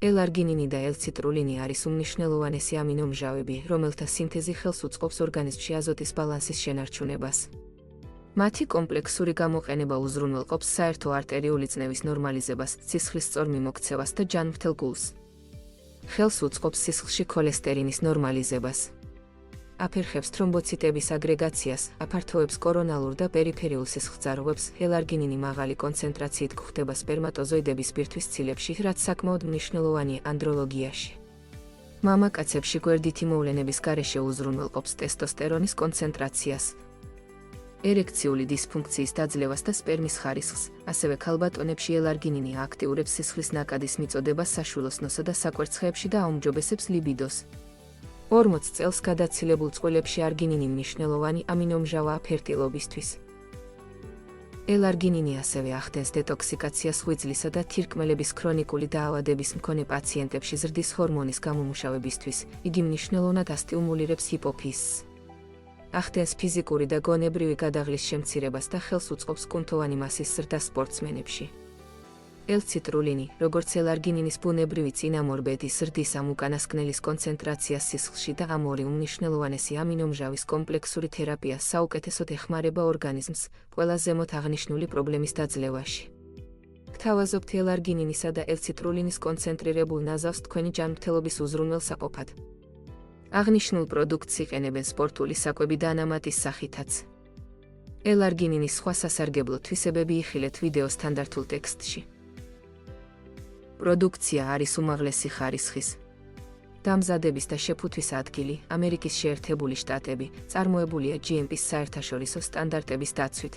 L-არგინინი და L-ციტრულინი არის უმნიშვნელოვანესი ამინომჟავები, რომელთა სინთეზი ხელს უწყობს ორგანიზმში აზოტის ბალანსის შენარჩუნებას. მათი კომპლექსური გამოყენება უზრუნველყოფს საერთო არტერიული წნევის ნორმალიზებას, სისხლის სწორ მიმოქცევას და ჯანმრთელ გულს. ხელს უწყობს სისხლში ქოლესტერინის ნორმალიზებას. აფერხებს თრომბოციტების აგრეგაციას, აფართოვებს კორონალურ და პერიფერიულ სისხლძარღვებს. L-არგინინი მაღალი კონცენტრაციით გვხვდება სპერმატოზოიდების ბირთვის ცილებში, რაც საკმაოდ მნიშვნელოვანია ანდროლოგიაში. მამაკაცებში გვერდითი მოვლენების გარეშე უზრუნველყოფს ტესტოსტერონის კონცენტრაციას, ერექციული დისფუნქციის დაძლევას და სპერმის ხარისხს. ასევე ქალბატონებში L-არგინინი აქტიურებს სისხლის ნაკადის მიწოდებას საშვილოსნოსა და საკვერცხეებში და აუმჯობესებს ლიბიდოს. 40 წელს გადაცილებულ წყვილებში არგინინი მნიშვნელოვანი ამინომჟავაა ფერტილობისთვის. L-არგინინი ასევე ახდენს დეტოქსიკაციას ღვიძლისა და თირკმელების ქრონიკული დაავადების მქონე პაციენტებში ზრდის ჰორმონის გამომუშავებისთვის. იგი მნიშვნელოვნად ასტიმულირებს ჰიპოფიზს. ახდენს ფიზიკური და გონებრივი გადაღლის შემცირებას და ხელს უწყობს კუნთოვანი მასის ზრდა სპორტსმენებში. L-ციტრულინი, როგორც L-არგინინის ბუნებრივი წინამორბედი, ზრდის ამ უკანასკნელის კონცენტრაციას სისხლში და ამ ორი უმნიშვნელოვანესი ამინომჟავის კომპლექსური თერაპია საუკეთესოდ ეხმარება ორგანიზმს ყველა ზემოთ აღნიშნული პრობლემის დაძლევაში. გთავაზობთ L-არგინინისა და L-ციტრულინის კონცენტრირებულ ნაზავს თქვენი ჯანმრთელობის უზრუნველსაყოფად. აღნიშნულ პროდუქტს იყენებენ სპორტული საკვები და ანამატის სახითაც. L-არგინინის სხვა სასარგებლო თვისებები იხილეთ ვიდეოს სტანდარტულ ტექსტში. პროდუქცია არის უმაღლესი ხარისხის. დამზადების და შეფუთვის ადგილი, ამერიკის შეერთებული შტატები, წარმოებულია GMP-ის საერთაშორისო სტანდარტების დაცვით.